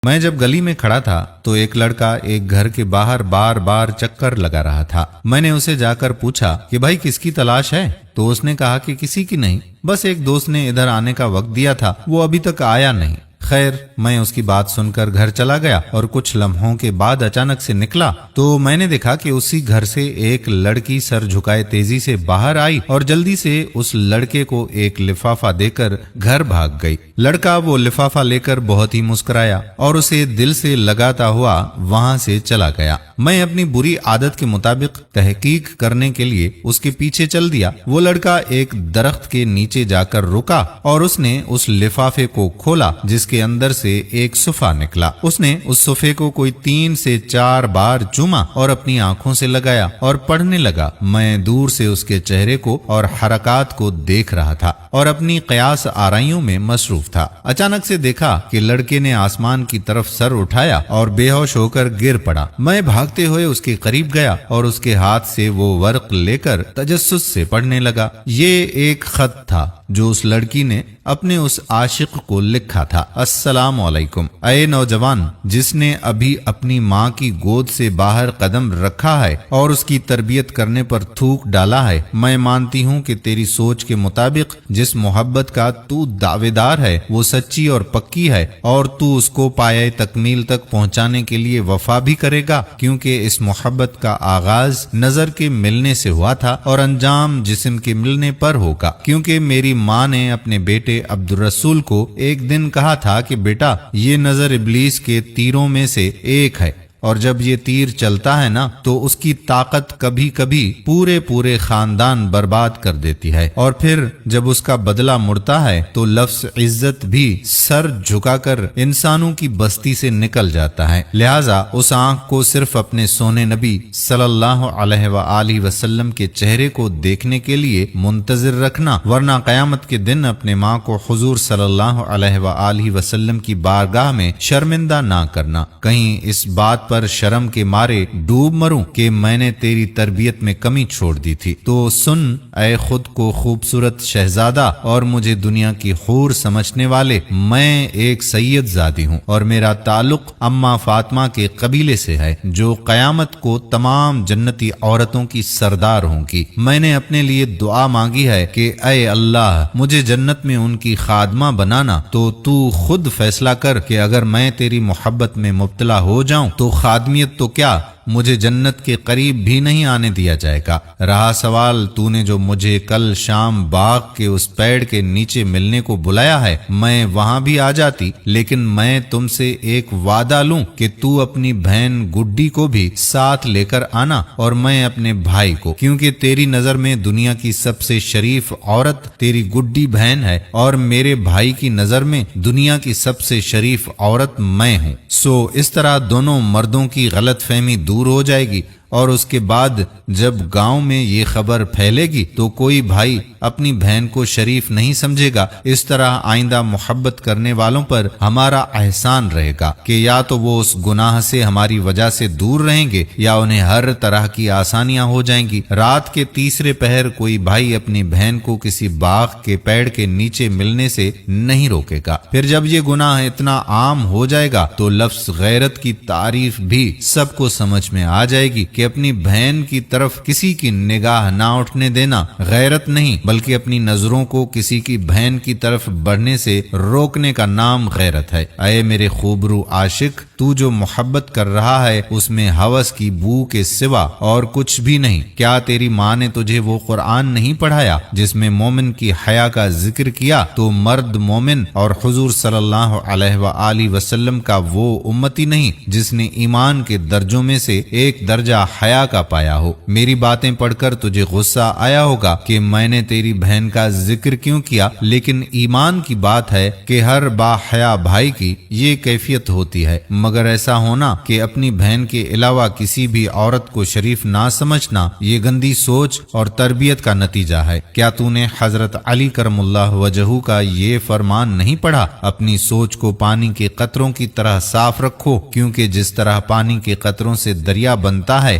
میں جب گلی میں کھڑا تھا تو ایک لڑکا ایک گھر کے باہر بار بار چکر لگا رہا تھا۔ میں نے اسے جا کر پوچھا کہ بھائی کس کی تلاش ہے؟ تو اس نے کہا کہ کسی کی نہیں، بس ایک دوست نے ادھر آنے کا وقت دیا تھا، وہ ابھی تک آیا نہیں۔ خیر، میں اس کی بات سن کر گھر چلا گیا اور کچھ لمحوں کے بعد اچانک سے نکلا تو میں نے دیکھا کہ اسی گھر سے ایک لڑکی سر جھکائے تیزی سے باہر آئی اور جلدی سے اس لڑکے کو ایک لفافہ دے کر گھر بھاگ گئی۔ لڑکا وہ لفافہ لے کر بہت ہی مسکرایا اور اسے دل سے لگاتا ہوا وہاں سے چلا گیا۔ میں اپنی بری عادت کے مطابق تحقیق کرنے کے لیے اس کے پیچھے چل دیا۔ وہ لڑکا ایک درخت کے نیچے جا کر رکا اور اس نے اس لفافے کو کھولا جس کے اندر سے ایک صفحہ نکلا۔ اس نے اس صفحے کو کوئی 3 سے 4 بار چوما اور اپنی آنکھوں سے لگایا اور پڑھنے لگا۔ میں دور سے اس کے چہرے کو اور حرکات کو دیکھ رہا تھا اور اپنی قیاس آرائیوں میں مصروف تھا۔ اچانک سے دیکھا کہ لڑکے نے آسمان کی طرف سر اٹھایا اور بے ہوش ہو کر گر پڑا۔ میں بھاگتے ہوئے اس کے قریب گیا اور اس کے ہاتھ سے وہ ورق لے کر تجسس سے پڑھنے لگا۔ یہ ایک خط تھا جو اس لڑکی نے اپنے اس عاشق کو لکھا تھا۔ السلام علیکم، اے نوجوان جس نے ابھی اپنی ماں کی گود سے باہر قدم رکھا ہے اور اس کی تربیت کرنے پر تھوک ڈالا ہے، میں مانتی ہوں کہ تیری سوچ کے مطابق جس محبت کا تو دعوے دار ہے وہ سچی اور پکی ہے اور تو اس کو پایہ تکمیل تک پہنچانے کے لیے وفا بھی کرے گا، کیونکہ اس محبت کا آغاز نظر کے ملنے سے ہوا تھا اور انجام جسم کے ملنے پر ہوگا، کیونکہ میری ماں نے اپنے بیٹے عبد الرسول کو ایک دن کہا تھا کہ بیٹا یہ نظر ابلیس کے تیروں میں سے ایک ہے اور جب یہ تیر چلتا ہے نا تو اس کی طاقت کبھی کبھی پورے خاندان برباد کر دیتی ہے، اور پھر جب اس کا بدلہ مڑتا ہے تو لفظ عزت بھی سر جھکا کر انسانوں کی بستی سے نکل جاتا ہے۔ لہٰذا اس آنکھ کو صرف اپنے سونے نبی صلی اللہ علیہ وآلہ وسلم کے چہرے کو دیکھنے کے لیے منتظر رکھنا، ورنہ قیامت کے دن اپنے ماں کو حضور صلی اللہ علیہ وآلہ وسلم کی بارگاہ میں شرمندہ نہ کرنا، کہیں اس بات پر شرم کے مارے ڈوب مروں کہ میں نے تیری تربیت میں کمی چھوڑ دی تھی۔ تو سن اے خود کو خوبصورت شہزادہ اور مجھے دنیا کی حور سمجھنے والے، میں ایک سید زادی ہوں اور میرا تعلق اماں فاطمہ کے قبیلے سے ہے جو قیامت کو تمام جنتی عورتوں کی سردار ہوں گی۔ میں نے اپنے لیے دعا مانگی ہے کہ اے اللہ مجھے جنت میں ان کی خادمہ بنانا، تو خود فیصلہ کر کہ اگر میں تیری محبت میں مبتلا ہو جاؤں تو خادمیت تو کیا مجھے جنت کے قریب بھی نہیں آنے دیا جائے گا۔ رہا سوال تو نے جو مجھے کل شام باغ کے اس پیڑ کے نیچے ملنے کو بلایا ہے، میں وہاں بھی آ جاتی، لیکن میں تم سے ایک وعدہ لوں کہ تو اپنی بہن گڈی کو بھی ساتھ لے کر آنا اور میں اپنے بھائی کو، کیونکہ تیری نظر میں دنیا کی سب سے شریف عورت تیری گڈی بہن ہے اور میرے بھائی کی نظر میں دنیا کی سب سے شریف عورت میں ہوں۔ سو اس طرح دونوں مردوں کی غلط فہمی دور ہو جائے گی، اور اس کے بعد جب گاؤں میں یہ خبر پھیلے گی تو کوئی بھائی اپنی بہن کو شریف نہیں سمجھے گا۔ اس طرح آئندہ محبت کرنے والوں پر ہمارا احسان رہے گا کہ یا تو وہ اس گناہ سے ہماری وجہ سے دور رہیں گے یا انہیں ہر طرح کی آسانیاں ہو جائیں گی۔ رات کے تیسرے پہر کوئی بھائی اپنی بہن کو کسی باغ کے پیڑ کے نیچے ملنے سے نہیں روکے گا۔ پھر جب یہ گناہ اتنا عام ہو جائے گا تو لفظ غیرت کی تعریف بھی سب کو سمجھ میں آ جائے گی کہ اپنی بہن کی طرف کسی کی نگاہ نہ اٹھنے دینا غیرت نہیں بلکہ اپنی نظروں کو کسی کی بہن کی طرف بڑھنے سے روکنے کا نام غیرت ہے۔ اے میرے خوبرو عاشق، تو جو محبت کر رہا ہے اس میں ہوس کی بو کے سوا اور کچھ بھی نہیں۔ کیا تیری ماں نے تجھے وہ قرآن نہیں پڑھایا جس میں مومن کی حیا کا ذکر کیا؟ تو مرد مومن اور حضور صلی اللہ علیہ وآلہ وسلم کا وہ امتی نہیں جس نے ایمان کے درجوں میں سے ایک درجہ حیا کا پایا ہو۔ میری باتیں پڑھ کر تجھے غصہ آیا ہوگا کہ میں نے تیری بہن کا ذکر کیوں کیا، لیکن ایمان کی بات ہے کہ ہر با حیا بھائی کی یہ کیفیت ہوتی ہے، مگر ایسا ہونا کہ اپنی بہن کے علاوہ کسی بھی عورت کو شریف نہ سمجھنا یہ گندی سوچ اور تربیت کا نتیجہ ہے۔ کیا تو نے حضرت علی کرم اللہ وجہہ کا یہ فرمان نہیں پڑھا؟ اپنی سوچ کو پانی کے قطروں کی طرح صاف رکھو، کیونکہ جس طرح پانی کے قطروں سے دریا بنتا ہے